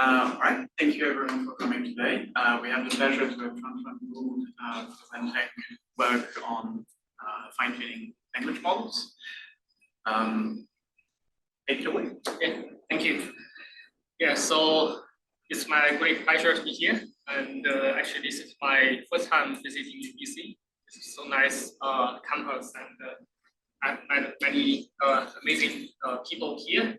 All right, thank you everyone for coming today. We have the pleasure to have Quanquan presenting work on fine-tuning language models. Take it away. Yeah, thank you. Yeah, so it's my great pleasure to be here. And actually, this is my first time visiting UBC. This is so nice campus, and I've met many amazing people here.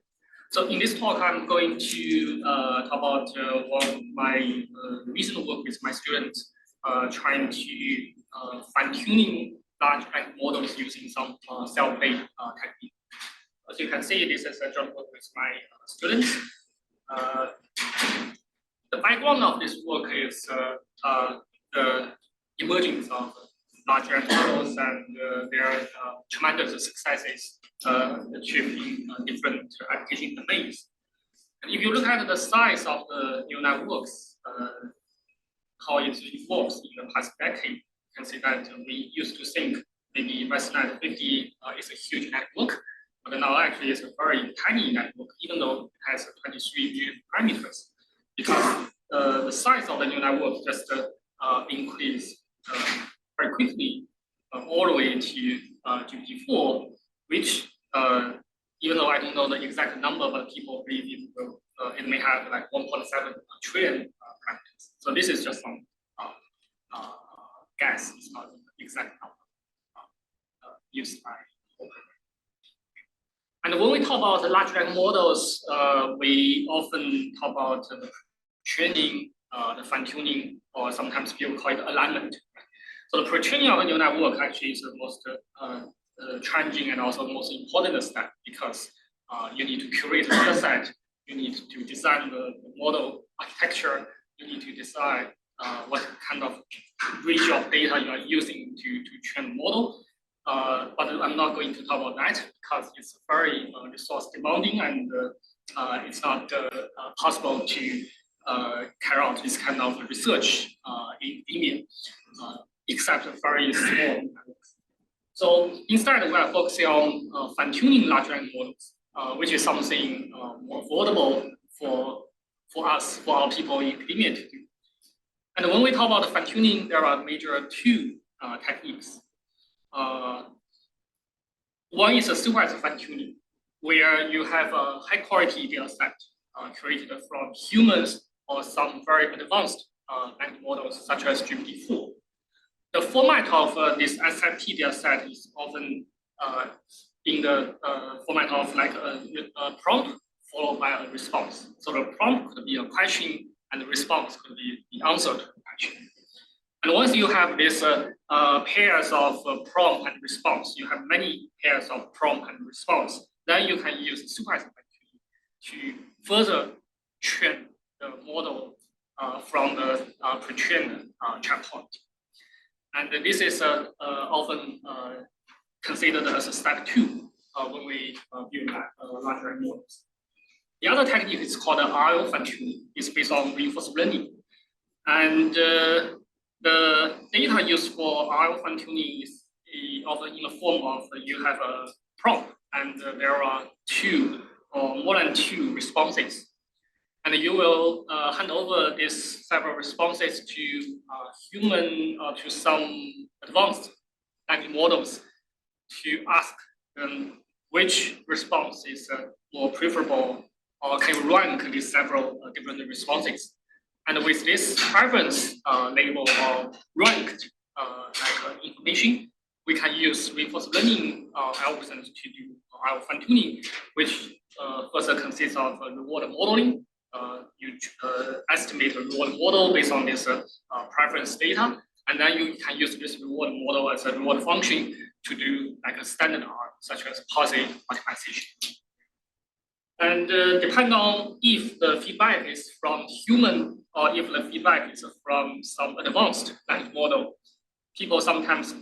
So in this talk, I'm going to talk about one of my recent work with my students, trying to fine-tuning large language models using some self-play technique. As you can see, this is a joint work with my students. The background of this work is the emergence of large language models and their tremendous successes achieved in different application domains. And if you look at the size of the neural networks, how it evolves in the past decade, you can see that we used to think maybe ResNet 50 is a huge network, but now actually it's a very tiny network, even though it has 23 million parameters, because the size of the neural network just increased very quickly all the way to GPT-4, which even though I don't know the exact number, but people believe it may have like 1.7 trillion parameters. So this is just some guess. It's not the exact number used by people. And when we talk about the large language models, we often talk about the training, the fine-tuning, or sometimes people call it alignment. So the pre-training of a neural network actually is the most challenging and also the most important step, because you need to curate the data set, you need to design the model architecture, you need to decide what kind of ratio of data you are using to train the model. But I'm not going to talk about that because it's very resource demanding, and it's not possible to carry out this kind of research in academia, except very small networks. So instead, we are focusing on fine-tuning large language models, which is something more affordable for us, for our people in academia to do. And when we talk about fine-tuning, there are major two techniques. One is a supervised fine-tuning, where you have a high-quality data set created from humans or some very advanced language models, such as GPT-4. The format of this SFT data set is often in the format of like a prompt followed by a response. So the prompt could be a question, and the response could be the answer to the question. And once you have this pairs of prompt and response, you have many pairs of prompt and response, then you can use supervised fine-tuning to further train the model from the pre-trained checkpoint. And this is often considered as a step 2 when we build large language models. The other technique is called RL fine-tuning. It's based on reinforcement learning. And the data used for RL fine-tuning is often in the form of you have a prompt, and there are 2 or more than 2 responses. And you will hand over these several responses to human to some advanced language models to ask them which response is more preferable, or can rank these several different responses. And with this preference label or ranked information, we can use reinforcement learning algorithms to do our fine-tuning, which first consists of reward modeling. You estimate a reward model based on this preference data, and then you can use this reward model as a reward function to do like a standard R, such as Poisson optimization. And depending on if the feedback is from human or if the feedback is from some advanced language model, people sometimes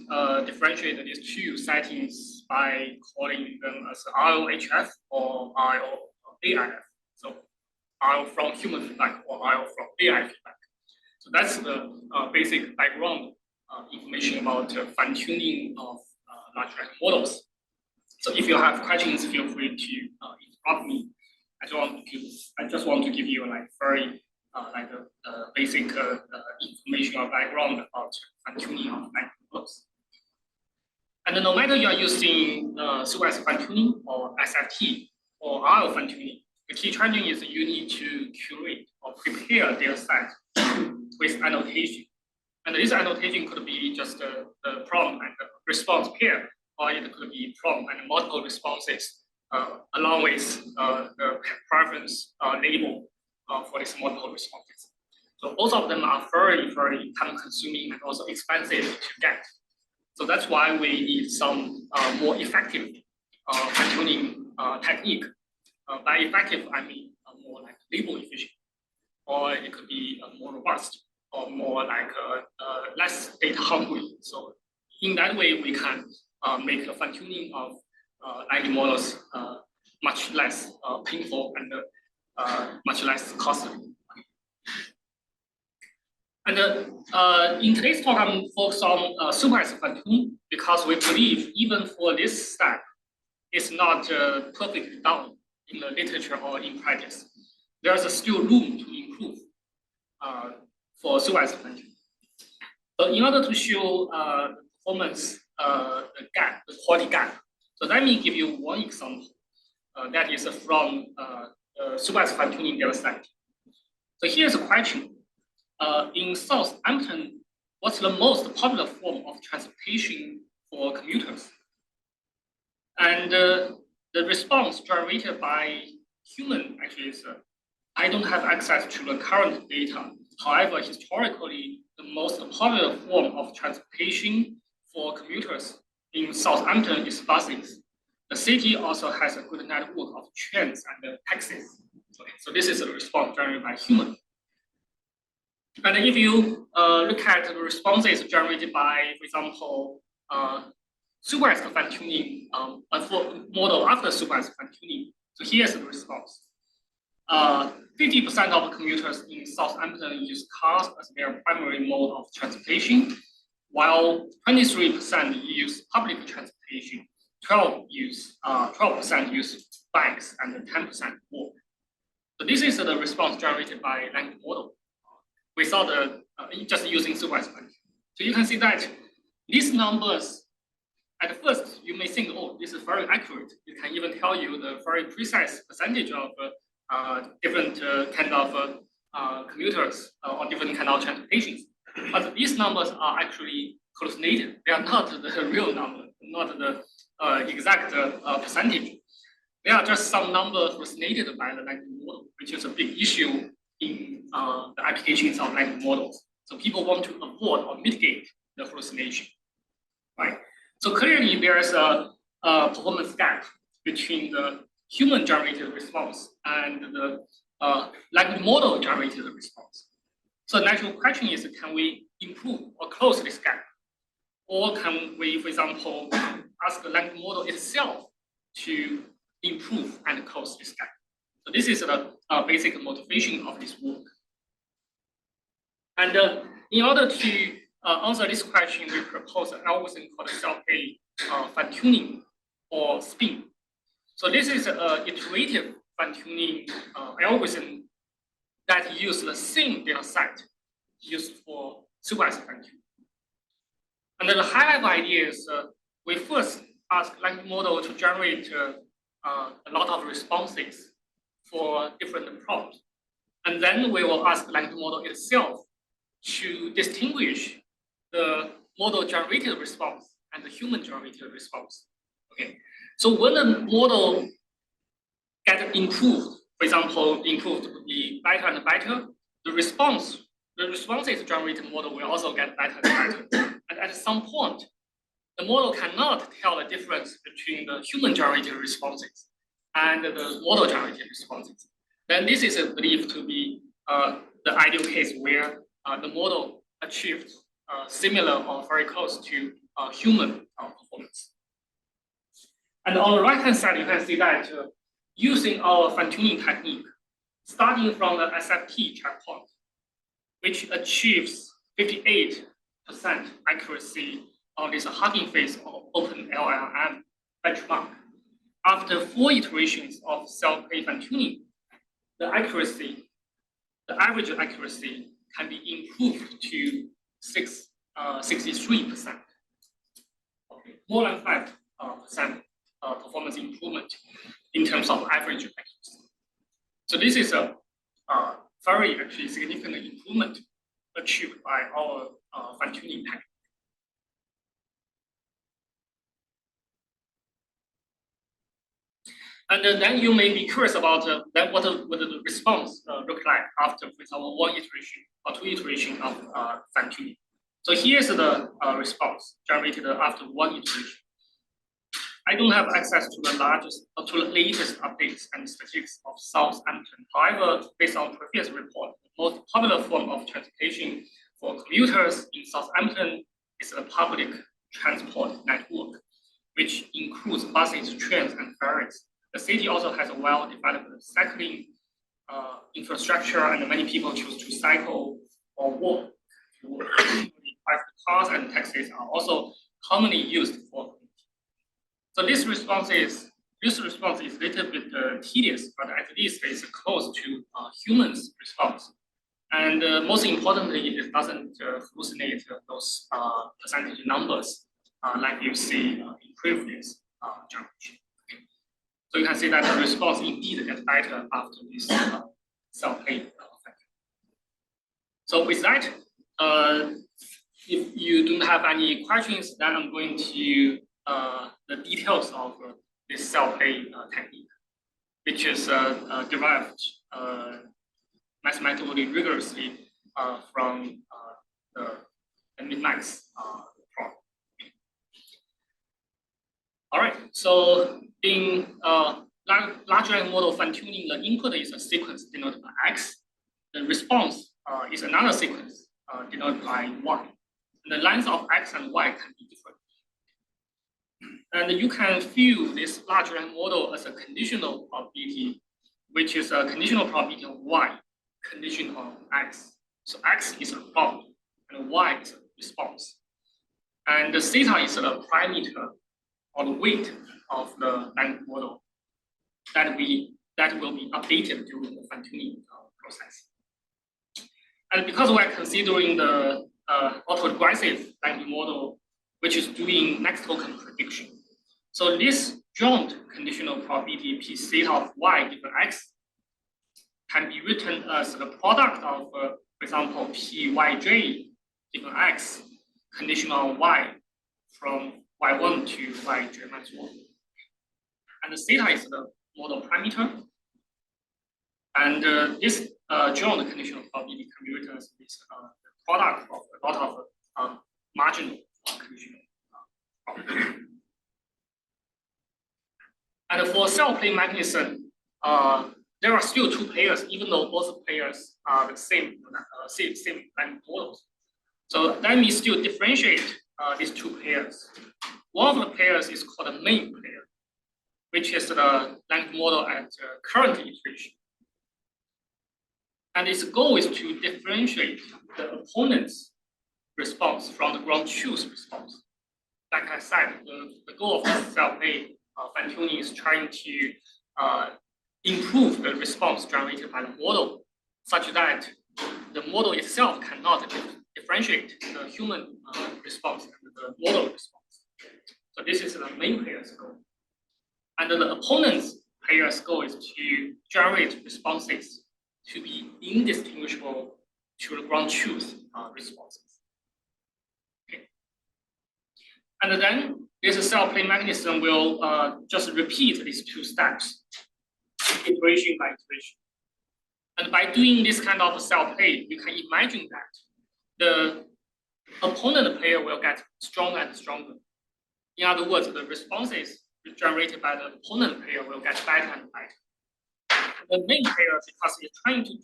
differentiate these 2 settings by calling them as RLHF or RLAIF. So RL from human feedback or RL from AI feedback. So that's the basic background information about fine-tuning of large language models. So if you have questions, feel free to interrupt me. I just want to give you like very basic information or background about fine-tuning of language models. And no matter you are using supervised fine-tuning or SFT or RL fine-tuning, the key challenge is you need to curate or prepare data set with annotation. And this annotation could be just the prompt and the response pair, or it could be prompt and multiple responses along with the preference label for these multiple responses. So both of them are very, very time-consuming and also expensive to get. So that's why we need some more effective fine-tuning technique. By effective, I mean more like label efficient, or it could be more robust, or more like less data hungry. So in that way, we can make the fine-tuning of language models much less painful and much less costly. And in today's talk, I'm focused on supervised fine-tuning because we believe even for this step, it's not perfectly done in the literature or in practice. There's still room to improve for supervised fine-tuning. So in order to show the performance gap, the quality gap, so let me give you one example that is from supervised fine-tuning data set. So here's a question. In Southampton, what's the most popular form of transportation for commuters? And the response generated by human actually is, I don't have access to the current data. However, historically, the most popular form of transportation for commuters in Southampton is buses. The city also has a good network of trains and taxis. Okay, so this is a response generated by human. And if you look at the responses generated by, for example, supervised fine-tuning model after supervised fine-tuning, so here's the response. 50% of commuters in Southampton use cars as their primary mode of transportation, while 23% use public transportation, 12% use bikes, and 10% walk. So this is the response generated by language model without just using supervised fine-tuning. So you can see that these numbers, at first you may think, oh, this is very accurate. It can even tell you the very precise percentage of different kind of commuters or different kind of transportations. But these numbers are actually hallucinated. They are not the real number, not the exact percentage. They are just some numbers hallucinated by the language model, which is a big issue in the applications of language models. So people want to avoid or mitigate the hallucination, right? So clearly there is a performance gap between the human-generated response and the language model-generated response. So the natural question is, can we improve or close this gap? Or can we, for example, ask the language model itself to improve and close this gap? So this is the basic motivation of this work. And in order to answer this question, we propose an algorithm called self-pay fine-tuning or SPIN. So this is an iterative fine-tuning algorithm that uses the same data set used for supervised fine-tuning. And the high-level idea is we first ask language model to generate a lot of responses for different prompts. And then we will ask the language model itself to distinguish the model-generated response and the human-generated response. Okay. So when the model gets improved, for example, improved to be better and better, the responses generated model will also get better and better. And at some point, the model cannot tell the difference between the human-generated responses and the model-generated responses. Then this is believed to be the ideal case where the model achieved similar or very close to human performance. And on the right-hand side, you can see that using our fine-tuning technique, starting from the SFT checkpoint, which achieves 58% accuracy on this Hugging Face or open LLM benchmark. After 4 iterations of self-pay fine-tuning, the accuracy, the average accuracy can be improved to 63%. Okay, more than 5% performance improvement in terms of average accuracy. So this is a very actually significant improvement achieved by our fine-tuning technique. And then you may be curious about then what the response look like after, for example, 1 iteration or 2 iteration of fine-tuning. So here's the response generated after 1 iteration. I don't have access to the latest updates and statistics of Southampton. However, based on previous report, the most popular form of transportation for commuters in Southampton is the public transport network, which includes buses, trains, and ferries. The city also has a well-developed cycling infrastructure, and many people choose to cycle or walk. Private cars and taxis are also commonly used for. So this response is a little bit tedious, but at least it's close to humans' response. And most importantly, it doesn't hallucinate those percentage numbers like you see in previous generation. Okay. So you can see that the response indeed gets better after this self-pay effect. So with that, if you don't have any questions, then I'm going to the details of this self-pay technique, which is derived mathematically rigorously from the min-max problem. All right, so in large language model fine-tuning, the input is a sequence denoted by x. The response is another sequence denoted by y. And the length of x and y can be different. And you can view this large language model as a conditional probability, which is a conditional probability of y conditioned on x. So x is a prompt and y is a response. And the theta is the parameter or the weight of the language model that will be updated during the fine-tuning process. And because we're considering the autoregressive language model, which is doing next token prediction. So this joint conditional probability p theta of y given x can be written as the product of, for example, pyj given x conditional on y from y1 to yj minus 1. And the theta is the model parameter. And this joint conditional probability can be written as this product of a lot of marginal conditional probability. And for self-play mechanism, there are still 2 pairs, even though both pairs are the same language models. So let me still differentiate these 2 pairs. One of the pairs is called the main pair, which is the language model at current iteration. And its goal is to differentiate the opponent's response from the ground truth response. Like I said, the goal of the self-play fine-tuning is trying to improve the response generated by the model, such that the model itself cannot differentiate the human response and the model response. So this is the main player's goal. And the opponent's player's goal is to generate responses to be indistinguishable to the ground truth responses. Okay. And then this self-play mechanism will just repeat these 2 steps, iteration by iteration. And by doing this kind of self-play, you can imagine that the opponent player will get stronger and stronger. In other words, the responses generated by the opponent player will get better and better. The main player, because it's trying to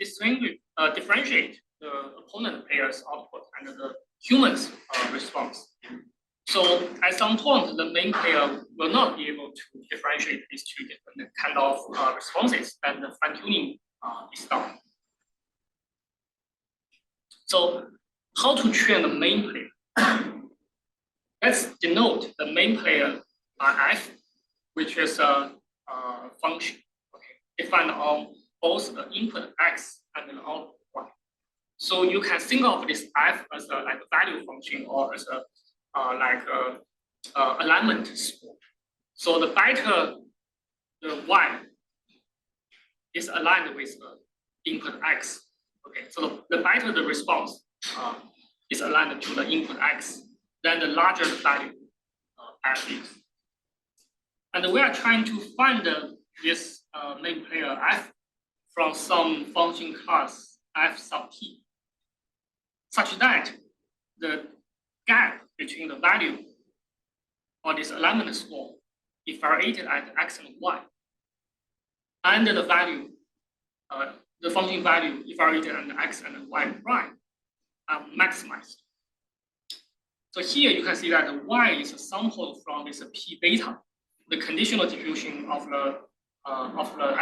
differentiate the opponent player's output and the human's response. So at some point, the main player will not be able to differentiate these 2 different kind of responses, then the fine-tuning is done. So how to train the main player? Let's denote the main player by f, which is a function defined on both the input x and the output y. So you can think of this f as a like a value function or as a alignment score. So the better the y is aligned with the input x. Okay, so the better the response is aligned to the input x, then the larger the value f is. And we are trying to find this main player f from some function class f sub t, such that the gap between the value or this alignment score evaluated at x and y, and the value, the function value evaluated at x and y prime are maximized. So here you can see that the y is sampled from this p beta, the conditional diffusion of the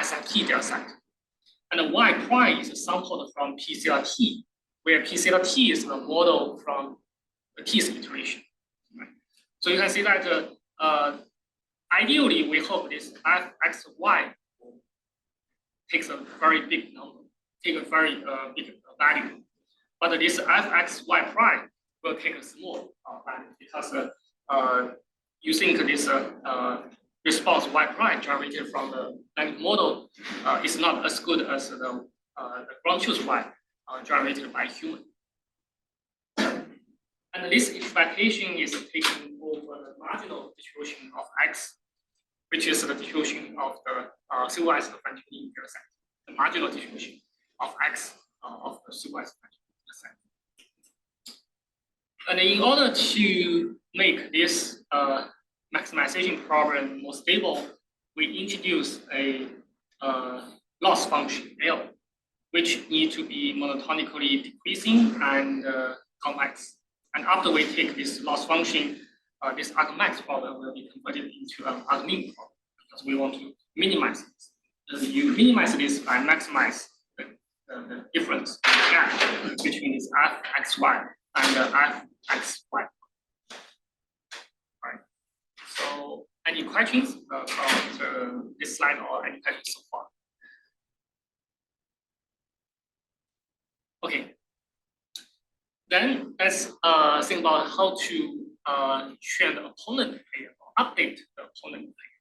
SFT data set, and the y prime is sampled from p theta t, where p theta t is the model from the t's iteration. Right? So you can see that ideally we hope this fxy takes a very big number, take a very big value, but this fxy prime will take a small value because you think this response y prime generated from the language model is not as good as the ground truth y generated by human. And this expectation is taken over the marginal distribution of x, which is the distribution of the supervised fine-tuning data set, the marginal distribution of x of the supervised fine-tuning data set. And in order to make this maximization problem more stable, we introduce a loss function L, which needs to be monotonically decreasing and convex. And after we take this loss function, this argmax problem will be converted into an argmin problem because we want to minimize this. You minimize this by maximize the difference, the gap between this fxy and the fxy. Right. So, any questions about this slide or any questions so far? Okay. Then let's think about how to train the opponent player or update the opponent player.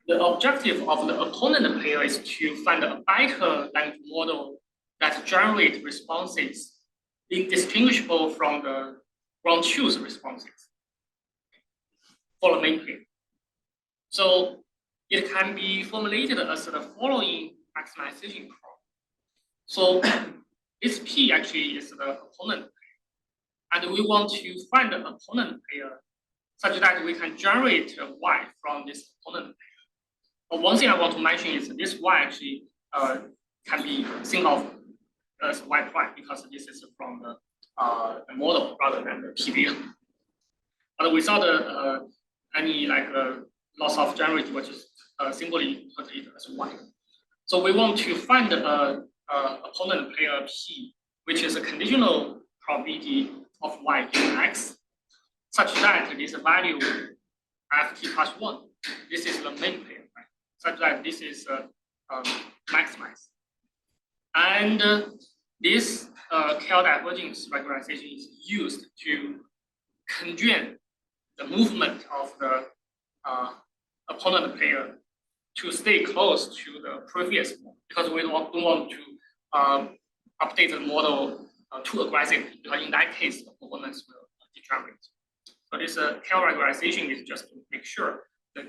The objective of the opponent player is to find a better language model that generates responses indistinguishable from the ground truth responses for the main player. So it can be formulated as the following maximization problem. So this P actually is the opponent player, and we want to find the opponent player such that we can generate a Y from this opponent player. But one thing I want to mention is this Y actually can be seen of as Y prime because this is from the model rather than the P beta. But without any loss of generation, which is simply put it as Y. So we want to find opponent player P, which is a conditional probability of Y given X, such that this value ft plus 1, this is the main player, right? Such that this is maximized. And this KL divergence regularization is used to constrain the movement of the opponent player to stay close to the previous one, because we don't want to update the model too aggressively, because in that case, the performance will deteriorate. So this KL regularization is just to make sure that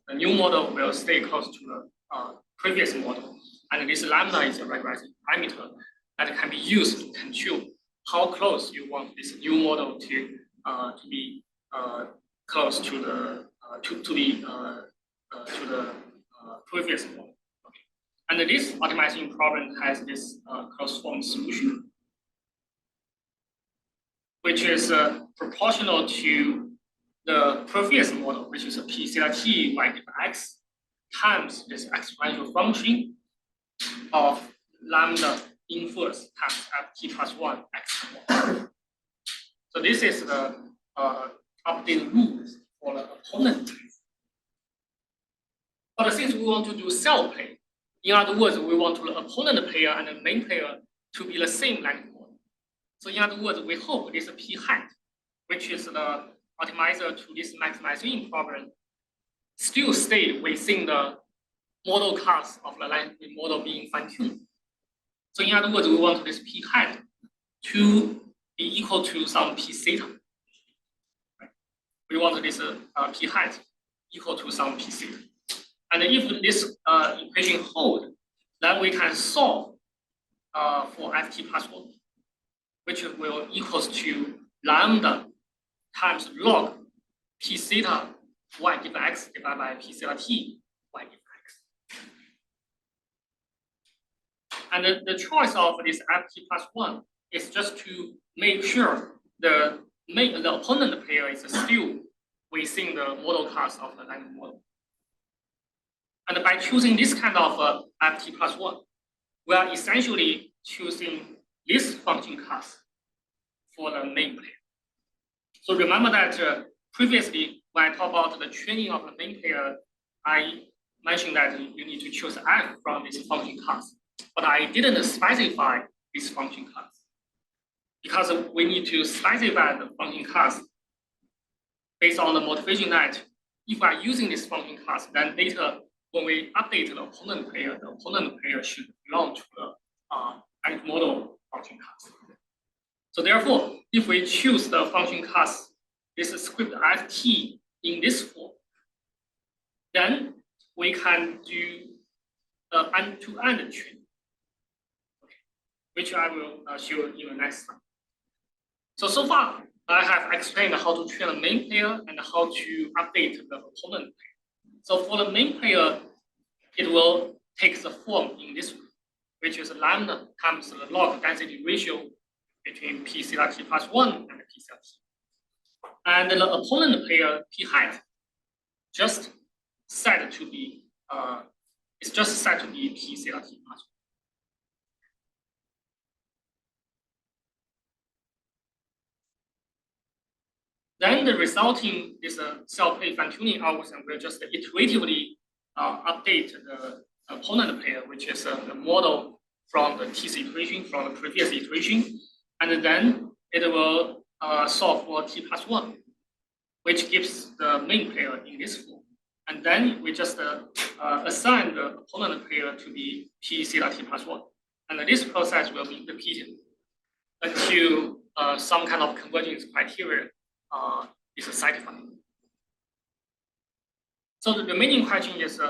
the new model will stay close to the previous model. And this lambda is a regularization parameter that can be used to control how close you want this new model to be close to the previous model. Okay. And this optimization problem has this closed form solution, which is proportional to the previous model, which is a p theta t y given x times this exponential function of lambda inverse times ft plus 1 x. So this is the updated rules for the opponent. But since we want to do cell play, In other words, we want the opponent pair and the main pair to be the same language model. So in other words, we hope this p hat, which is the optimizer to this maximization problem, still stay within the model class of the language model being fine-tuned. So in other words, we want this p hat to be equal to some p theta. Right? We want this p hat equal to some p theta. And if this equation holds, then we can solve for ft plus 1, which will equals to lambda times log p theta y given x divided by p theta t y given x. And the choice of this ft plus 1 is just to make sure the opponent pair is still within the model class of the language model. And by choosing this kind of ft plus 1, we are essentially choosing this function class for the main pair. So remember that previously, when I talked about the training of the main pair, I mentioned that you need to choose f from this function class, but I didn't specify this function class because we need to specify the function class based on the motivation that if we are using this function class, then later when we update the opponent pair should belong to the model function class. So therefore, if we choose the function class, this script ft in this form, then we can do end-to-end training, which I will show in the next slide. So far, I have explained how to train the main pair and how to update the opponent pair. So for the main pair, it will take the form in this way, which is lambda times the log density ratio between p theta t plus 1 and p theta t. And the opponent pair p hat just set to be it's just set to be p theta t plus 1. Then the resulting is a self-pay fine-tuning algorithm will just iteratively update the opponent pair, which is the model from the TC iteration, from the previous iteration, and then it will solve for t plus 1, which gives the main pair in this form. And then we just assign the opponent pair to be p theta t plus 1. And this process will be repeated until some kind of convergence criteria is satisfied. So the remaining question is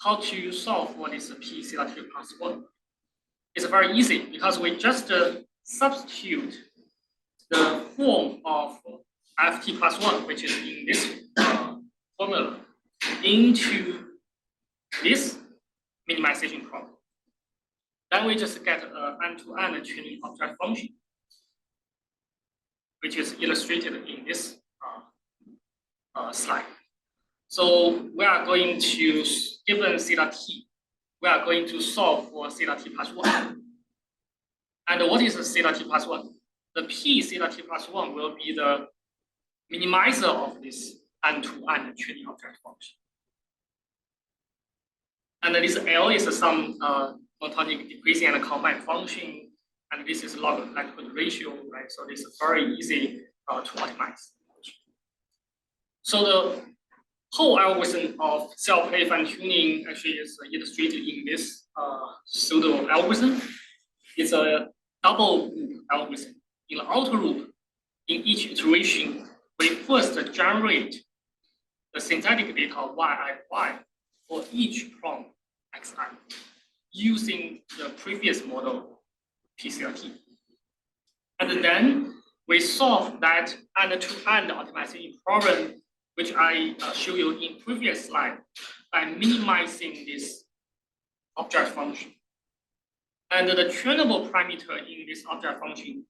how to solve for this p theta t plus 1. It's very easy because we just substitute the form of ft plus 1, which is in this formula, into this minimization problem. Then we just get an end-to-end training object function, which is illustrated in this slide. So we are going to, given theta t, we are going to solve for theta t plus 1. And what is theta t plus 1? The p theta t plus 1 will be the minimizer of this end-to-end training object function. And this L is some monotonic decreasing and combined function, and this is log likelihood ratio, right? So this is very easy to optimize. So the whole algorithm of self-pay fine-tuning actually is illustrated in this pseudo algorithm. It's a double loop algorithm. In the outer loop, in each iteration, we first generate the synthetic data yi for each prompt xi using the previous model PCRT. And then we solve that end-to-end optimization problem, which I showed you in previous slide, by minimizing this object function. And the trainable parameter in this object function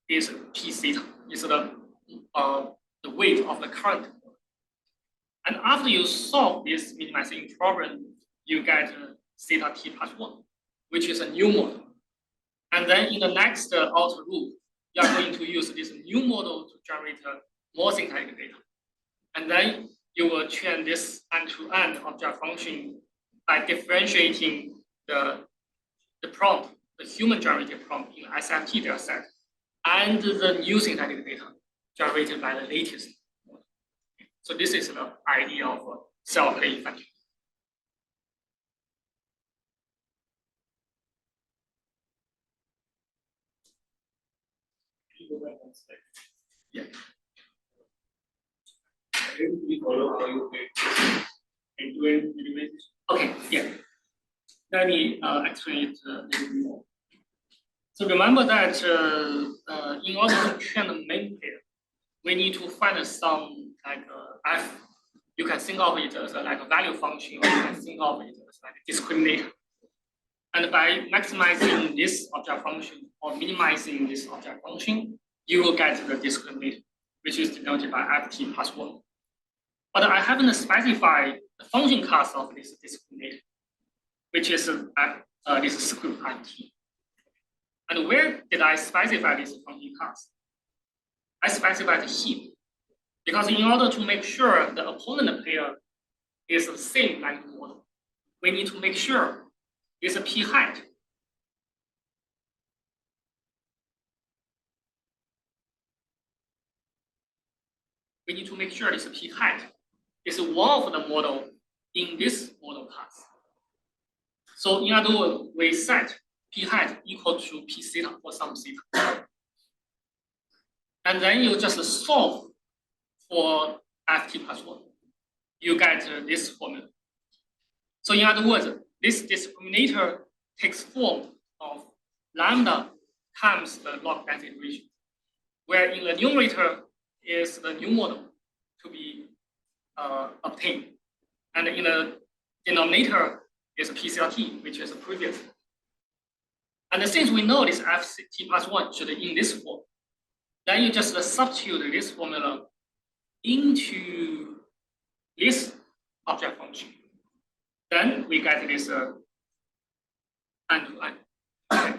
is p theta, is the weight of the current. And after you solve this minimization problem, you get theta t plus 1, which is a new model. And then in the next outer loop, you are going to use this new model to generate more synthetic data. And then you will train this end-to-end object function by differentiating the prompt, the human generated prompt in SFT data set, and the new synthetic data generated by the latest model. So this is the idea of self-playing function. Yeah. We follow how you make end-to-end minimization. Okay, yeah. Let me explain it a little more. So remember that in order to train the main pair, we need to find some like f. You can think of it as like a value function, or you can think of it as like a discriminator. And by maximizing this object function or minimizing this object function, you will get the discriminator, which is denoted by ft plus 1. But I haven't specified the function class of this discriminator, which is this script ft. And where did I specify this function class? I specified the heap, because in order to make sure the opponent player is the same language model, we need to make sure it's a p height. We need to make sure it's a p height. It's one of the model in this model class. So in other words, we set p height equal to p theta for some theta. And then you just solve for ft plus 1. You get this formula. So in other words, this discriminator takes form of lambda times the log density ratio, where in the numerator is the new model to be obtained, and in the denominator is PCRT, which is the previous. And since we know this ft plus 1 should be in this form, then you just substitute this formula into this object function. Then we get this end-to-end. I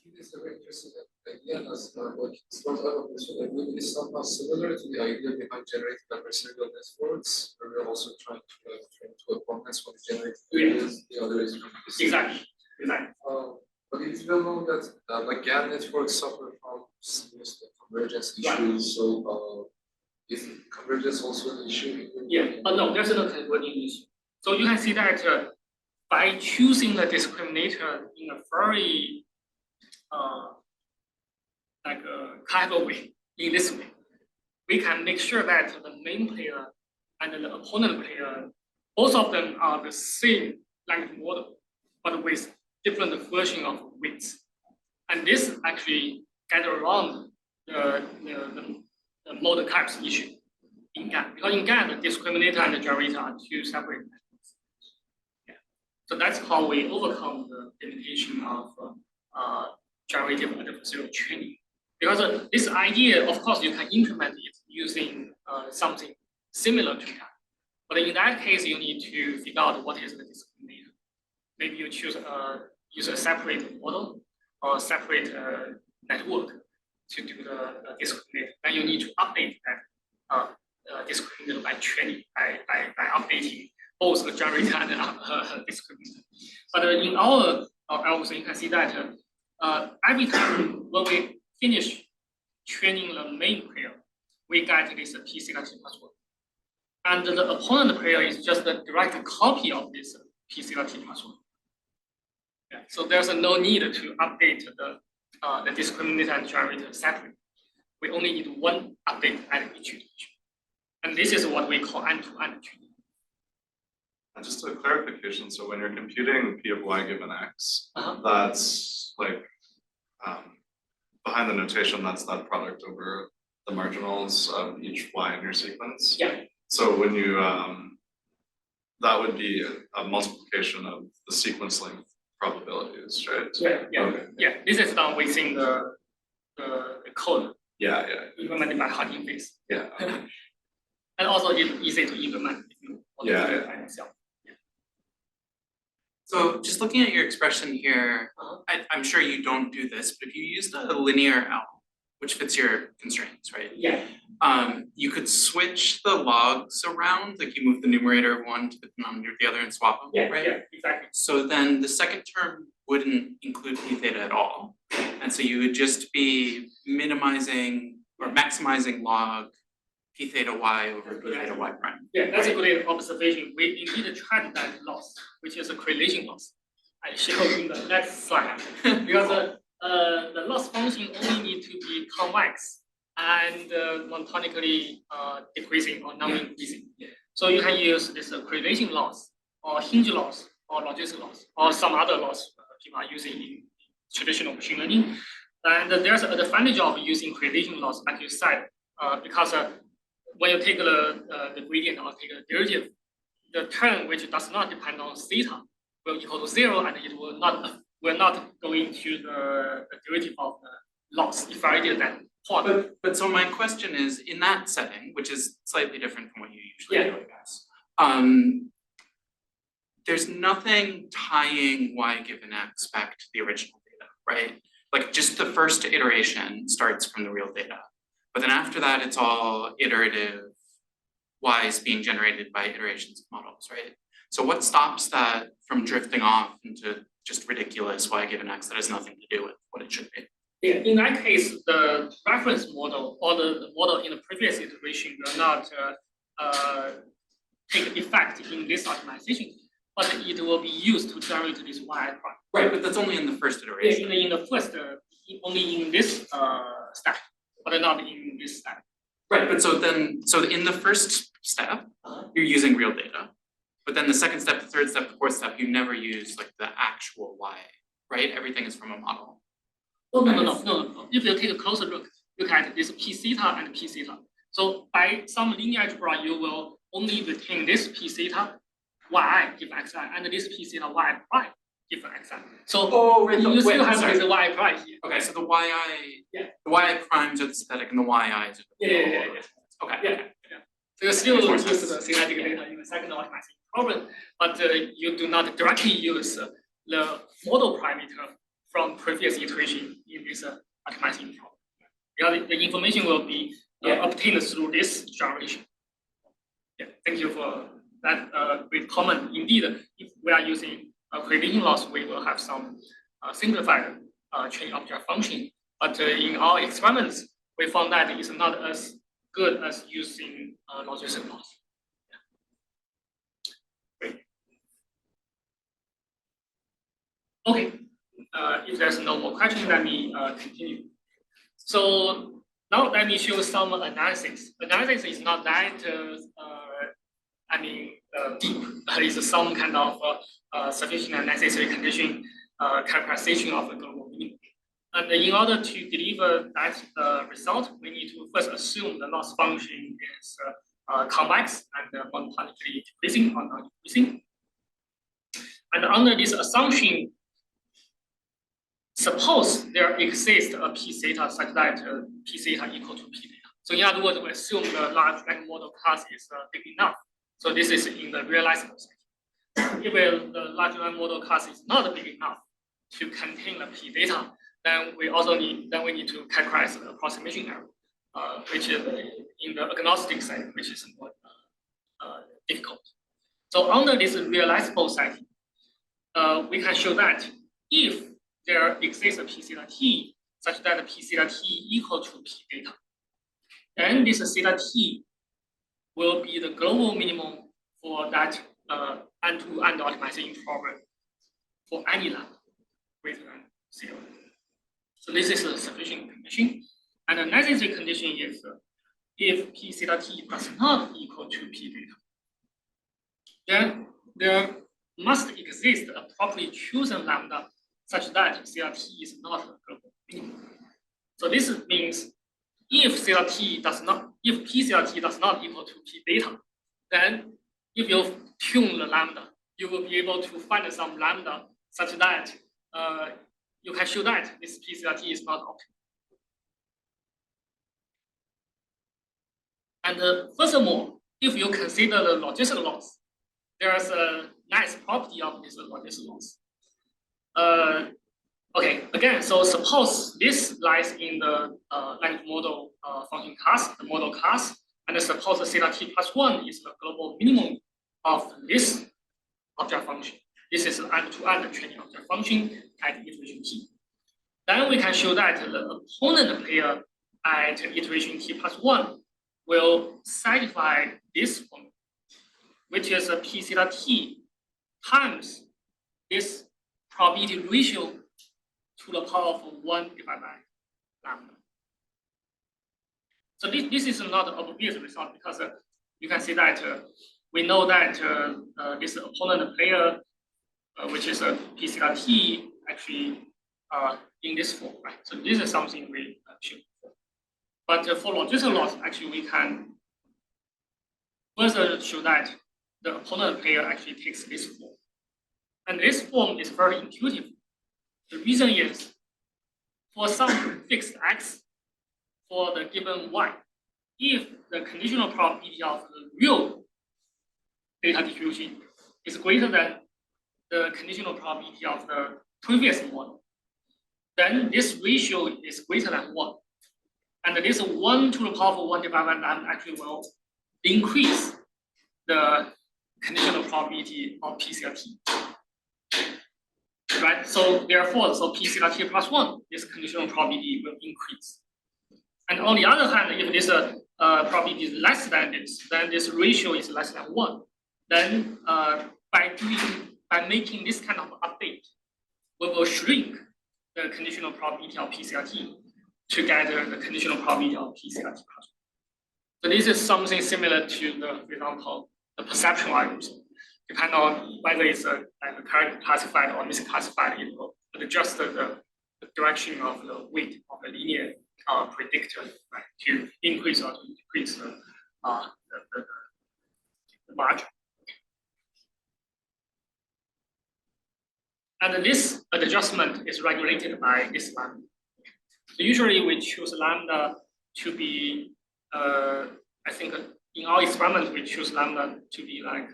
think it's a very interesting idea as what sort of maybe is somehow similar to the idea behind generating adversarial networks, where we're also trying to train two opponents when generating ideas, the other is Exactly. But it's well known that like GAN networks suffer from convergence issues. So is convergence also an issue? Yeah, but no, there's no converging issue. So you can see that by choosing the discriminator in a very clever way, in this way, we can make sure that the main player and the opponent player, both of them are the same language model, but with different version of weights. And this actually get around the model types issue in GAN. Because in GAN, the discriminator and the generator are two separate networks. Yeah. So that's how we overcome the limitation of generative adversarial training. Because this idea, of course, you can implement it using something similar to that. But in that case, you need to figure out what is the discriminator. Maybe you choose use a separate model or separate network to do the discriminator. Then you need to update that discriminator by training, by updating both the generator and the discriminator. But in our algorithm, you can see that every time when we finish training the main player, we get this p theta t plus 1. And the opponent player is just a direct copy of this p theta t plus 1. Yeah. So there's no need to update the discriminator and generator separately. We only need one update at each iteration. And this is what we call end-to-end training. And just a clarification, so when you're computing p of y given x, that's like behind the notation, that's that product over the marginals of each y in your sequence. Yeah. So when you that would be a multiplication of the sequence length probabilities, right? Yeah. Okay. Yeah. This is done within the code. Yeah. Implemented by Hunting phase. Yeah. Okay. And also it's easy to implement if you want to do it by yourself. So just looking at your expression here, I'm sure you don't do this, but if you used a linear L, which fits your constraints, right? Yeah. You could switch the logs around, like you move the numerator of one to the denominator of the other and swap them, Yeah, right? yeah, exactly. So then the second term wouldn't include p theta at all. And so you would just be minimizing or maximizing log p theta y over p theta y prime. Yeah, that's a good observation. We indeed track that loss, which is a correlation loss. I show in the next slide because the loss function only need to be convex and monotonically decreasing or non-increasing. So you can use this correlation loss or hinge loss or logistic loss or some other loss people are using in traditional machine learning. And there's an advantage of using correlation loss, like you said, because when you take the gradient or take a derivative, the term which does not depend on theta will equal to 0, and it will not go into the derivative of the loss if I did that point. But so my question is, in that setting, which is slightly different from what you usually do, I guess, there's nothing tying y given x back to the original data, right? Like just the first iteration starts from the real data. But then after that, it's all iterative y's being generated by iterations of models, right? So what stops that from drifting off into just ridiculous y given x that has nothing to do with what it should be? Yeah, in that case, the reference model or the model in the previous iteration will not take effect in this optimization, but it will be used to generate this y prime. Right, but that's only in the first iteration. Yeah, in the first, only in this step, but not in this step. Right, but so in the first step, you're using real data. But then the second step, the third step, the fourth step, you never use like the actual y, right? Everything is from a model. No. If you take a closer look at this p theta and p theta. So by some linear algebra, you will only retain this p theta y given xi and this p theta y prime given xi. So you still have this y prime here. Okay, so the yi primes are the synthetic and the yi's are the Yeah. Okay. Yeah. So you still use the synthetic data in the second optimizing problem, but you do not directly use the model parameter from previous iteration in this optimizing problem. Because the information will be obtained through this generation. Yeah, thank you for that great comment. Indeed, if we are using a correlation loss, we will have some simplified chain object function. But in our experiments, we found that it's not as good as using logistic loss. Yeah. Great. Okay. If there's no more questions, let me continue. So now let me show some analysis. Analysis is not that deep. It's some kind of sufficient and necessary condition characterization of the global minimum. And in order to deliver that result, we need to first assume the loss function is convex and monotonically decreasing or non-decreasing. And under this assumption, suppose there exists a p theta such that p theta equal to p theta. So in other words, we assume the large language model class is big enough. So this is in the realizable setting. If the large language model class is not big enough to contain the p theta, then we need to characterize the approximation error, which is in the agnostic setting, which is more difficult. So under this realizable setting, we can show that if there exists a p theta t such that p theta t equal to p theta, then this theta t will be the global minimum for that end-to-end optimization problem for any lambda greater than 0. So this is a sufficient condition. And the necessary condition is if p theta t does not equal to p theta, then there must exist a properly chosen lambda such that theta t is not a global minimum. So this means if p theta t does not equal to p theta, then if you tune the lambda, you will be able to find some lambda such that you can show that this p theta t is not optimal. And furthermore, if you consider the logistic loss, there's a nice property of this logistic loss. Okay, again, so suppose this lies in the language model function class, the model class, and suppose the theta t plus 1 is the global minimum of this object function. This is an end-to-end training object function at iteration t. Then we can show that the opponent pair at iteration t plus 1 will satisfy this formula, which is a p theta t times this probability ratio to the power of 1 divided by lambda. So this is not an obvious result because you can see that we know that this opponent pair, which is a p theta t, actually in this form, right? So this is something we should. But for logistical loss, actually we can further show that the opponent pair actually takes this form. And this form is very intuitive. The reason is for some fixed x for the given y, if the conditional probability of the real data distribution is greater than the conditional probability of the previous model, then this ratio is greater than 1. And this 1 to the power of 1 divided by lambda actually will increase the conditional probability of p theta t. Right? So therefore, so p theta t plus 1, this conditional probability will increase. And on the other hand, if this probability is less than this, then this ratio is less than 1. Then by making this kind of update, we will shrink the conditional probability of p theta t to get the conditional probability of p theta t plus 1. So this is something similar to the, for example, the perception algorithm. Depending on whether it's like correctly classified or misclassified, it will adjust the direction of the weight of the linear predictor, right, to increase or to decrease the margin. And this adjustment is regulated by this lambda. So usually we choose lambda to be, I think in our experiment we choose lambda to be like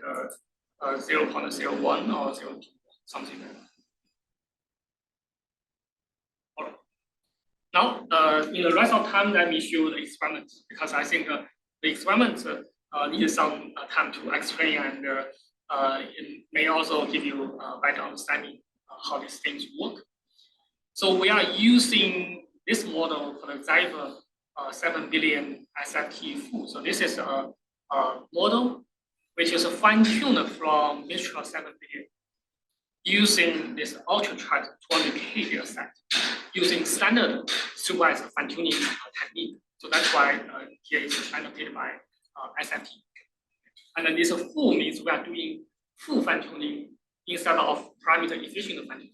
0.01 or 0, something like that. Right. Now, in the rest of time, let me show the experiment because I think the experiment needs some time to explain, and it may also give you a better understanding how these things work. So we are using this model for the Zyver 7 billion SFT full. So this is a model which is fine-tuned from mixture 7 billion using this ultra-chart 200K data set using standard supervised fine-tuning technique. So that's why here is annotated by SFT. And then this full means we are doing full fine-tuning instead of parameter efficient fine-tuning.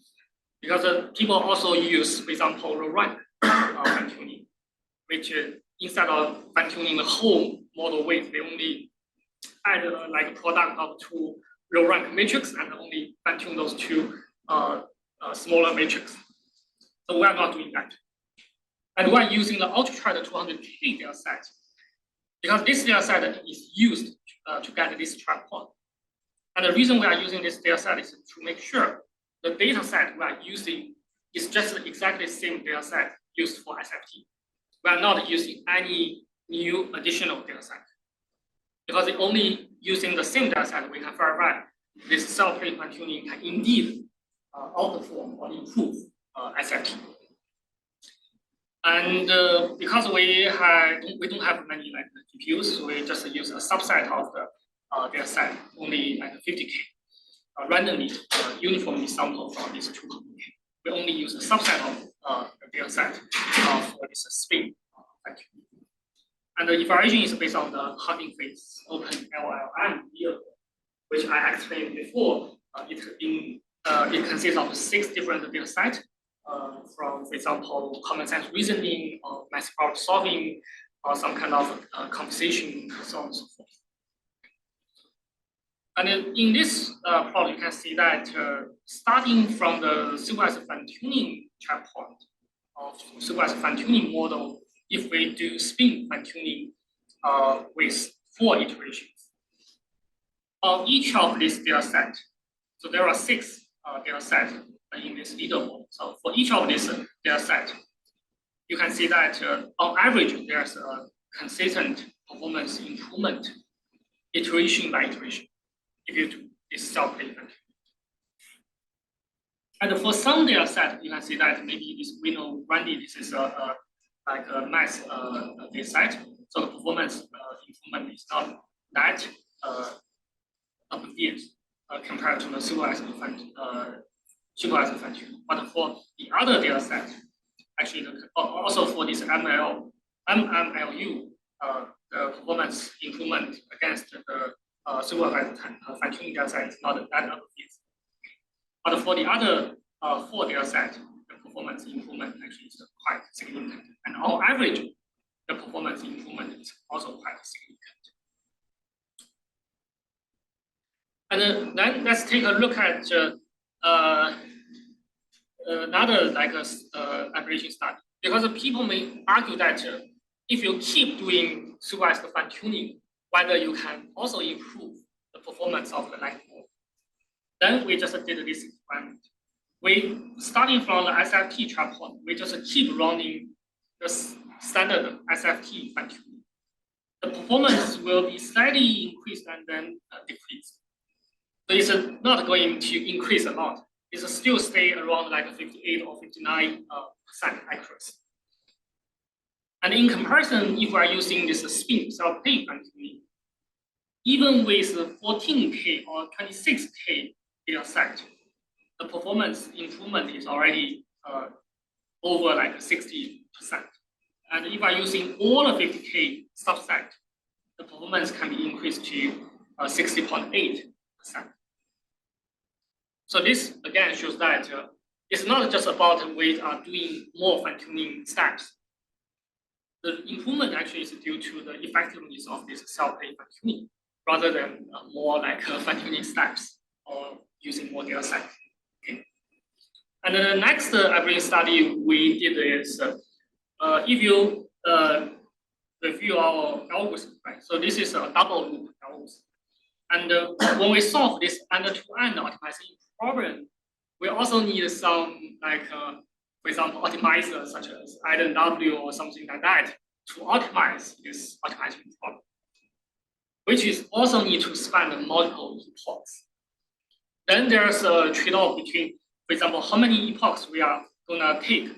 Because people also use, for example, row rank fine-tuning, which instead of fine-tuning the whole model weight, they only add like a product of 2 row rank matrix and only fine-tune those 2 smaller matrix. So we are not doing that. And we are using the ultra-chart 200K data set because this data set is used to get this track point. And the reason we are using this data set is to make sure the data set we are using is just exactly the same data set used for SFT. We are not using any new additional data set. Because only using the same data set, we can verify this self-plate fine-tuning can indeed outperform or improve SFT. And because we don't have many like GPUs, so we just use a subset of the data set, only like 50K, randomly, uniformly sampled from these 200K. We only use a subset of the data set for this spin fine-tuning. And the evaluation is based on the Hugging Face Open LLM vehicle, which I explained before. It consists of 6 different data sets from, for example, common sense reasoning, or math problem solving, or some kind of conversation, so on and so forth. And in this plot, you can see that starting from the supervised fine-tuning checkpoint of supervised fine-tuning model, if we do spin fine-tuning with 4 iterations of each of these data set, so there are 6 data sets in this leaderboard. So for each of these data set, you can see that on average, there's a consistent performance improvement, iteration by iteration, if you do this self-pay function. And for some data set, you can see that maybe this we know Randy, this is like a mass data set, so the performance improvement is not that obvious compared to the supervised function. But for the other data set, actually, also for this MLU, the performance improvement against the supervised fine-tuning data set is not that obvious. But for the other 4 data set, the performance improvement actually is quite significant. And on average, the performance improvement is also quite significant. And then let's take a look at another like application study. Because people may argue that if you keep doing supervised fine-tuning, whether you can also improve the performance of the language model. Then we just did this experiment. We, starting from the SFT trap point, we just keep running the standard SFT fine-tuning. The performance will be slightly increased and then decreased. So it's not going to increase a lot. It's still stay around like 58 or 59% accuracy. And in comparison, if we are using this spin self-pay fine-tuning, even with 14K or 26K data set, the performance improvement is already over like 60%. And if we are using all the 50K subset, the performance can be increased to 60.8%. So this again shows that it's not just about we are doing more fine-tuning steps. The improvement actually is due to the effectiveness of this self-pay fine-tuning rather than more like fine-tuning steps or using more data set. Okay. And the next application study we did is if you review our algorithm, right? So this is a double loop algorithm. And when we solve this end-to-end optimization problem, we also need some like, for example, optimizers such as IDW or something like that to optimize this optimization problem, which is also need to span multiple epochs. Then there's a trade-off between, for example, how many epochs we are gonna take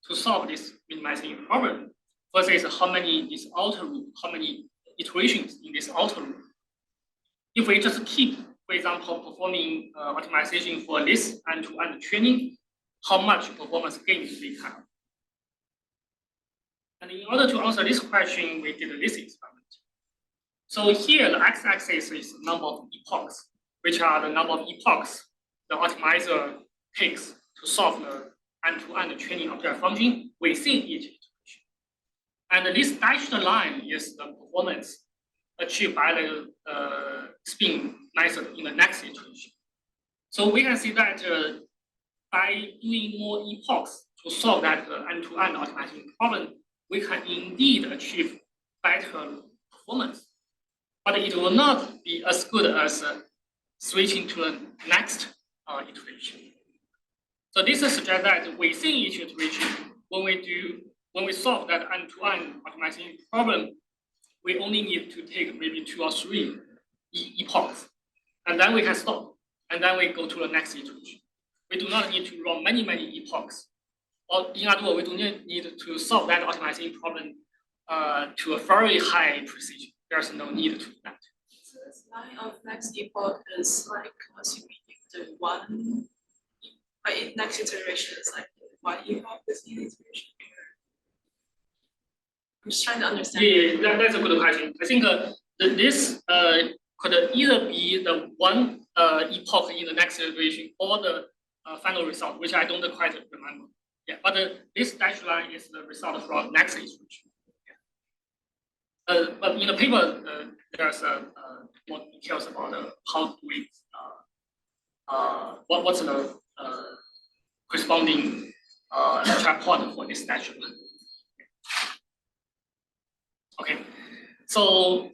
to solve this minimization problem versus how many this outer loop, how many iterations in this outer loop. If we just keep, for example, performing optimization for this end-to-end training, how much performance gain we have? And in order to answer this question, we did this experiment. So here, the x-axis is the number of epochs, which are the number of epochs the optimizer takes to solve the end-to-end training of their function within each iteration. And this dashed line is the performance achieved by the spin method in the next iteration. So we can see that by doing more epochs to solve that end-to-end optimization problem, we can indeed achieve better performance. But it will not be as good as switching to the next iteration. So this suggests that within each iteration, when we solve that end-to-end optimization problem, we only need to take maybe 2 or 3 epochs, and then we can stop, and then we go to the next iteration. We do not need to run many epochs. Or in other words, we do not need to solve that optimization problem to a very high precision. There's no need to do that. So this line of next epoch is like assuming the one, but next iteration is like 1 epoch with each iteration. I'm just trying to understand. Yeah, that's a good question. I think this could either be the one epoch in the next iteration or the final result, which I don't quite remember. Yeah, but this dashed line is the result from next iteration. Yeah. But in the paper, there's more details about how do we what's the corresponding trap point for this dashed line. Okay, so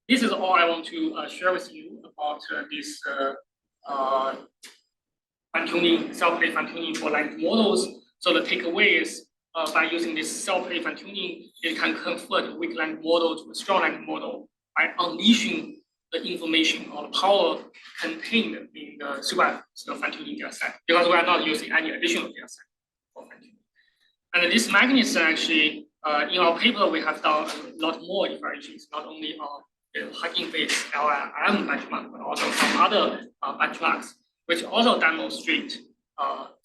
this is all I want to share with you about this fine-tuning, self-play fine-tuning for language models. So the takeaway is by using this self-play fine-tuning, it can convert a weak language model to a strong language model by unleashing the information or the power contained in the supervised fine-tuning data set, because we are not using any additional data set for fine-tuning. And this mechanism actually, in our paper, we have done a lot more evaluations, not only on the Hugging Face LLM benchmark, but also some other benchmarks, which also demonstrate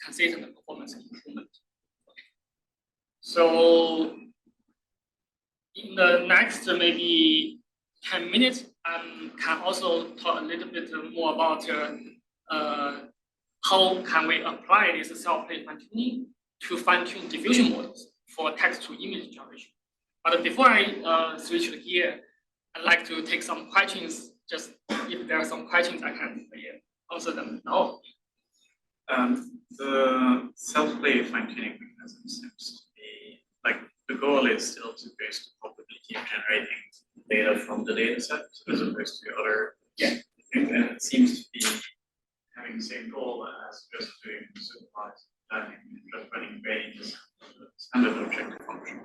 consistent performance improvement. So in the next maybe 10 minutes, can also talk a little bit more about how can we apply this self-play fine-tuning to fine-tune diffusion models for text-to-image generation. But before I switch to here, I'd like to take some questions. Just if there are some questions, I can answer them now. The self-play fine-tuning mechanism seems to be like the goal is still to base the probability of generating data from the data set as opposed to other things, and it seems to be having the same goal as just doing supervised learning, just running ranges, standard objective functions.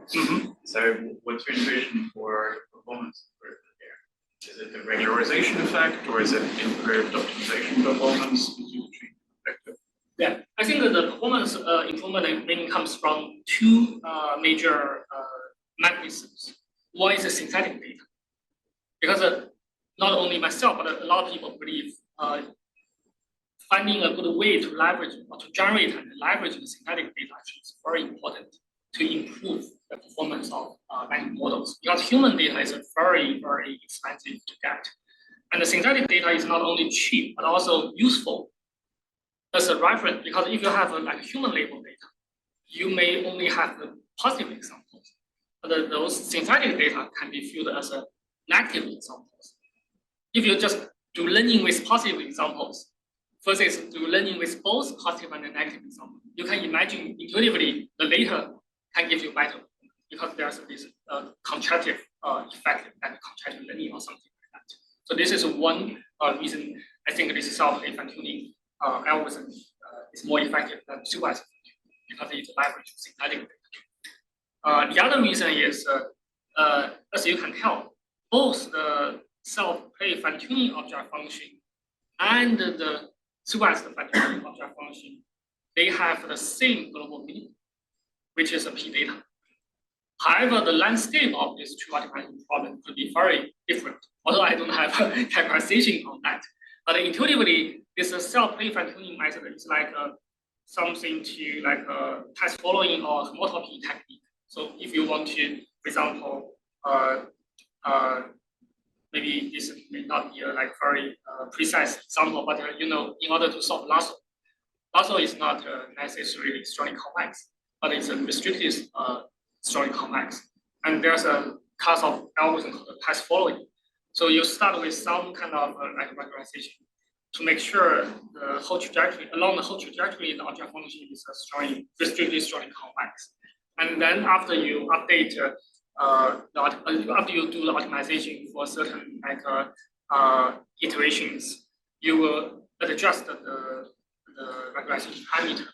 So what's your intuition for performance improvement here? Is it the regularization effect, or is it improved optimization performance? Yeah, I think that the performance improvement mainly comes from two major mechanisms. One is the synthetic data, because not only myself, but a lot of people believe finding a good way to leverage or to generate and leverage the synthetic data actually is very important to improve the performance of language models. Because human data is very, very expensive to get. And the synthetic data is not only cheap, but also useful as a reference, because if you have like human label data, you may only have the positive examples, but those synthetic data can be viewed as a negative examples. If you just do learning with positive examples, versus do learning with both positive and negative examples, you can imagine intuitively the later can give you better, because there's this contractive effect and contractive learning or something like that. So this is one reason I think this self-play fine-tuning algorithm is more effective than supervised because it leverages synthetic data. The other reason is, as you can tell, both the self-play fine-tuning object function and the supervised fine-tuning object function, they have the same global minimum, which is a p data. However, the landscape of these two optimization problems could be very different, although I don't have a characterization on that. But intuitively, this self-play fine-tuning method is like something to like test following or homotopy technique. So if you want to, for example, maybe this may not be a like very precise example, but you know, in order to solve lasso, lasso is not necessarily strongly convex, but it's a restricted strongly convex. And there's a class of algorithm called test following. So you start with some kind of like regularization to make sure the whole trajectory, along the whole trajectory, the object function is strongly restricted, strongly convex. And then after you update, after you do the optimization for certain like iterations, you will adjust the regularization parameter.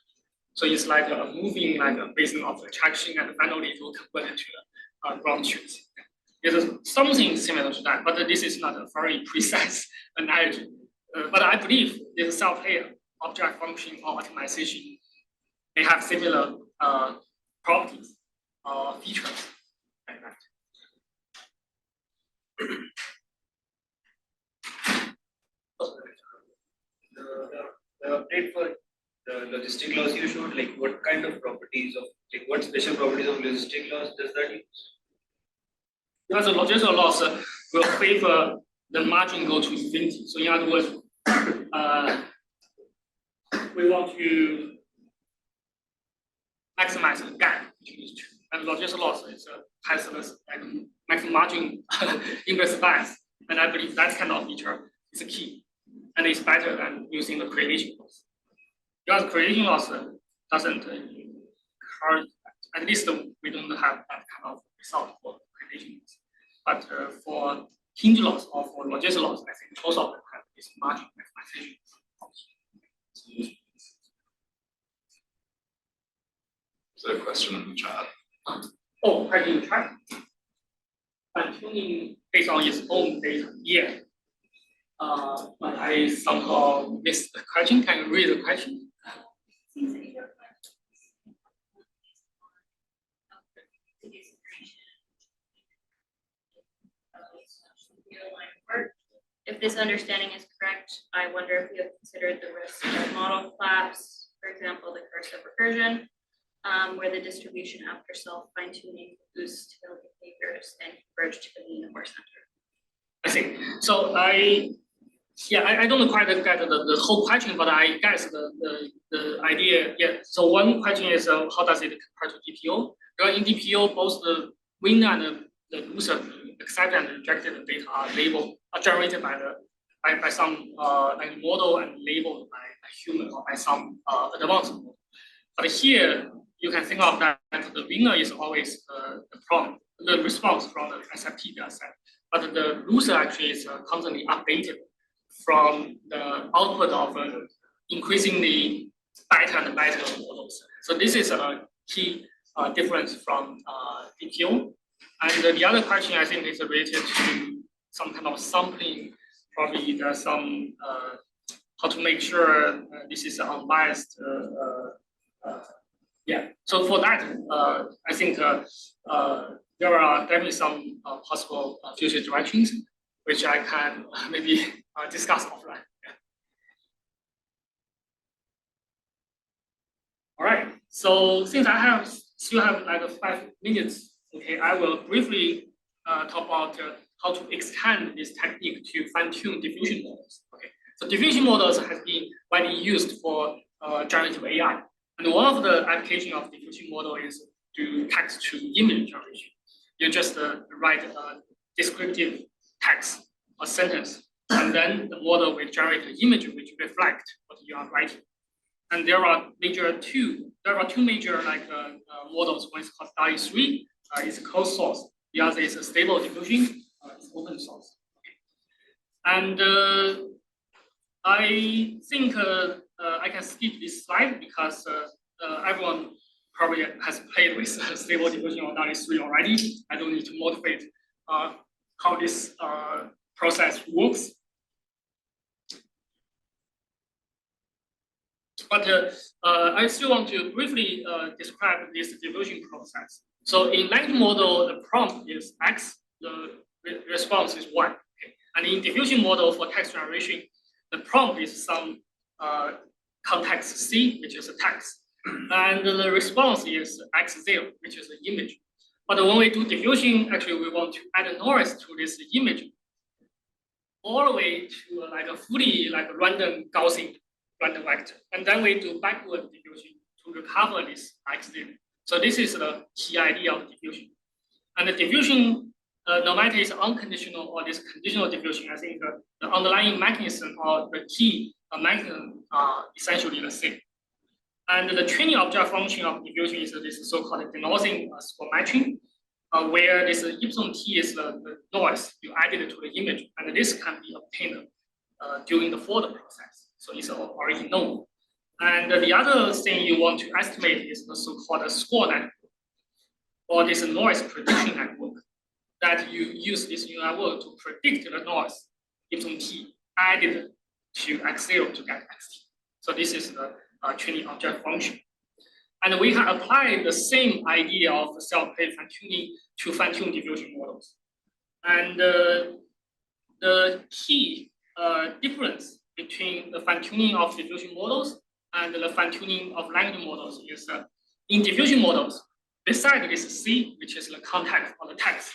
So it's like a moving like a basin of attraction, and finally it will convert it to ground truth. There's something similar to that, but this is not a very precise analogy. But I believe this self-play object function or optimization may have similar properties or features like that. The update for the logistic laws you showed, like what kind of properties of, like what special properties of logistic laws does that use? Because the logistical laws will favor the margin go to infinity. So in other words, we want to maximize the gap between these two. And logistical laws has this like maximum margin inverse bias. And I believe that kind of feature is a key. And it's better than using the correlation laws. Because correlation laws doesn't encourage that. At least we don't have that kind of result for correlation laws. But for hinge laws or for logistic laws, I think both of them have this margin maximization. There's a question in the chat. Oh, I can try. Fine-tuning based on its own data, yeah. But I somehow missed the question. Can you read the question? If this understanding is correct, I wonder if you have considered the risk of model collapse, for example, the curse of recursion, where the distribution after self-fine-tuning boosts tail behaviors and converge to the mean or center. I see. So I don't quite get the whole question, but I guess the idea. Yeah. So one question is how does it compare to DPO? Because in DPO, both the winner and the loser, accepted and rejected data are labeled, are generated by some like model and labeled by a human or by some advanced model. But here you can think of that the winner is always the prompt, the response from the SFT data set, but the loser actually is constantly updated from the output of increasingly better and better models. So this is a key difference from DPO. And the other question I think is related to some kind of sampling. Probably there's some how to make sure this is unbiased. Yeah. So for that, I think there are definitely some possible future directions, which I can maybe discuss offline. Yeah. All right. So since I still have like 5 minutes, okay, I will briefly talk about how to extend this technique to fine-tune diffusion models. Okay. So diffusion models has been widely used for generative AI. And one of the applications of diffusion model is to text to image generation. You just write a descriptive text or sentence, and then the model will generate an image which reflect what you are writing. And there are two major like models. One is called DALL-E 3, it's a closed source. The other is a stable diffusion, it's open source. And I think I can skip this slide because everyone probably has played with stable diffusion or DALL-E 3 already. I don't need to motivate how this process works. But I still want to briefly describe this diffusion process. So in language model, the prompt is X, the response is Y. Okay? And in diffusion model for text generation, the prompt is some context C, which is a text. And the response is X0, which is an image. But when we do diffusion, actually we want to add a noise to this image all the way to like a fully like a random Gaussian random vector. And then we do backward diffusion to recover this X0. So this is the key idea of diffusion. And the diffusion, no matter it's unconditional or this conditional diffusion, I think the underlying mechanism or the key mechanism are essentially the same. And the training object function of diffusion is this so-called denoising score matching, where this epsilon t is the noise you added to the image, and this can be obtained during the forward process. So it's already known. And the other thing you want to estimate is the so-called score network, or this noise prediction network, that you use this neural network to predict the noise epsilon t added to X0 to get Xt. So this is the training object function. And we have applied the same idea of self-play fine-tuning to fine-tune diffusion models. And the key difference between the fine-tuning of diffusion models and the fine-tuning of language models is in diffusion models, besides this C, which is the context or the text,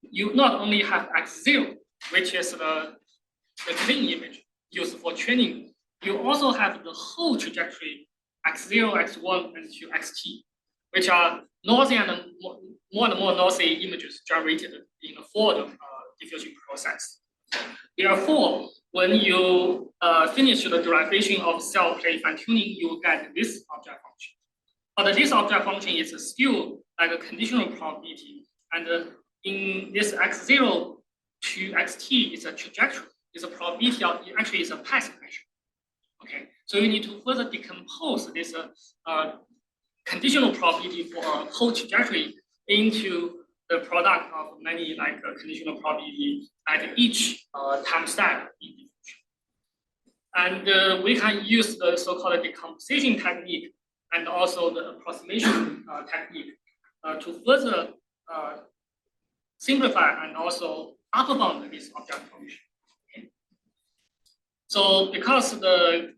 you not only have X0, which is the clean image used for training, you also have the whole trajectory X0, X1, and to Xt, which are noisy and more noisy images generated in the forward diffusion process. Therefore, when you finish the derivation of self-play fine-tuning, you will get this object function. But this object function is still like a conditional probability, and in this X0 to Xt is a trajectory, is a probability of, actually is a path measure. Okay, so you need to further decompose this conditional probability for a whole trajectory into the product of many conditional probability at each time step in diffusion. And we can use the so-called decomposition technique and also the approximation technique to further simplify and also upper bound this object function. Okay. So because the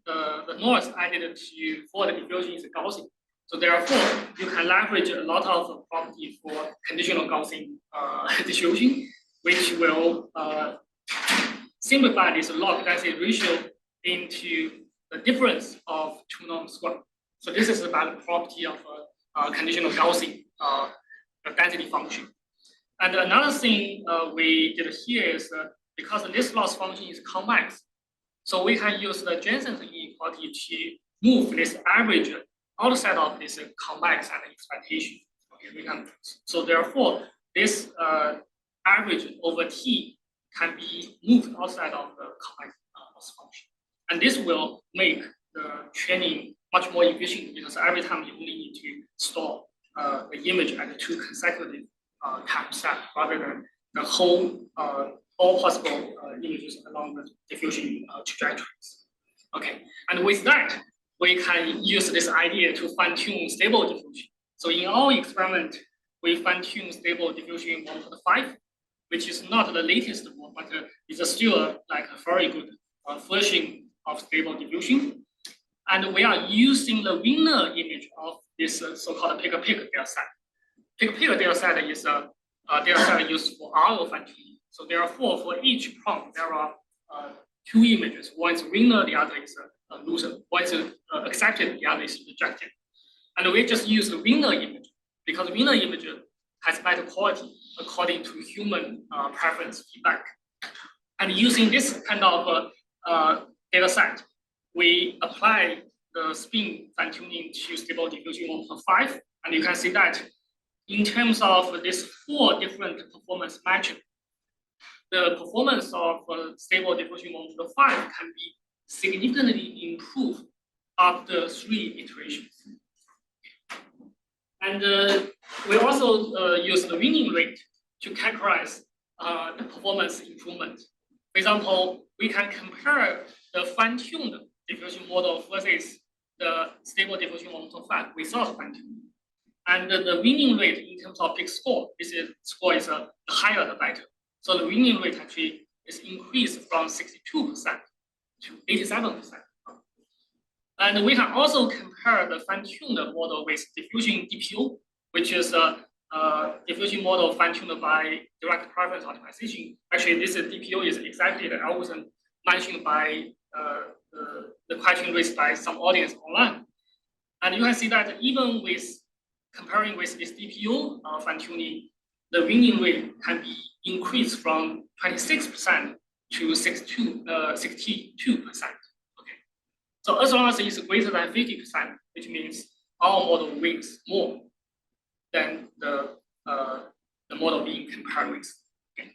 noise added to for the diffusion is Gaussian, so therefore you can leverage a lot of property for conditional Gaussian diffusion, which will simplify this log density ratio into the difference of two norms squared. So this is about the property of a conditional Gaussian density function. And another thing we did here is because this loss function is convex, so we can use the Jensen's inequality to move this average outside of this convex and expectation. Okay, we can, so therefore, this average over T can be moved outside of the convex loss function. And this will make the training much more efficient because every time you only need to store the image at two consecutive time steps rather than the whole all possible images along the diffusion trajectories. Okay, and with that, we can use this idea to fine-tune stable diffusion. So in our experiment, we fine-tune stable diffusion 1.5, which is not the latest one, but it's still like a very good version of stable diffusion. And we are using the winner image of this so-called pick-a-pick data set. Pick-a-pick data set is a data set used for RO fine-tuning. So therefore, for each prompt, there are two images. One is winner, the other is a loser. One is accepted, the other is rejected. And we just use the winner image because winner image has better quality according to human preference feedback. And using this kind of data set, we apply the spin fine-tuning to stable diffusion 1.5, and you can see that in terms of these four different performance metrics, the performance of stable diffusion 1.5 can be significantly improved after 3 iterations. And we also use the winning rate to characterize the performance improvement. For example, we can compare the fine-tuned diffusion model versus the stable diffusion 1.5 without fine-tuning. And the winning rate in terms of peak score, this score is the higher the better. So the winning rate actually is increased from 62% to 87%. And we can also compare the fine-tuned model with diffusion DPO, which is a diffusion model fine-tuned by direct preference optimization. Actually, this DPO is exactly the algorithm mentioned by the question raised by some audience online. And you can see that even with comparing with this DPO fine-tuning, the winning rate can be increased from 26% to 62%. Okay. So as long as it's greater than 50%, which means our model wins more than the model being compared with. Okay.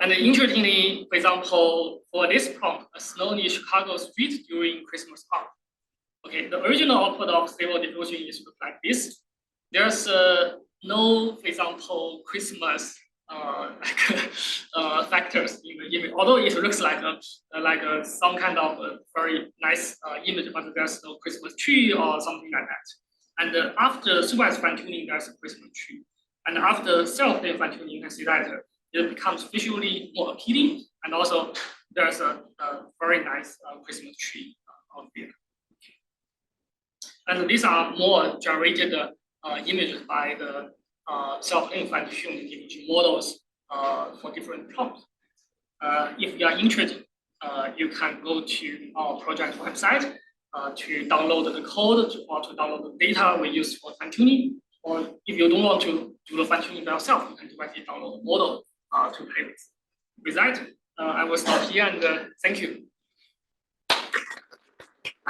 And interestingly, for example, for this prompt, a snowy Chicago street during Christmas park. Okay, the original output of stable diffusion is look like this. There's no, for example, Christmas factors in the image, although it looks like some kind of very nice image, but there's no Christmas tree or something like that. And after supervised fine-tuning, there's a Christmas tree. And after self-plane fine-tuning, you can see that it becomes visually more appealing, and also there's a very nice Christmas tree out there. And these are more generated images by the self-plane fine-tuned diffusion models for different prompts. If you are interested, you can go to our project website to download the code or to download the data we use for fine-tuning. Or if you don't want to do the fine-tuning by yourself, you can directly download the model to play with. With that, I will stop here and thank you.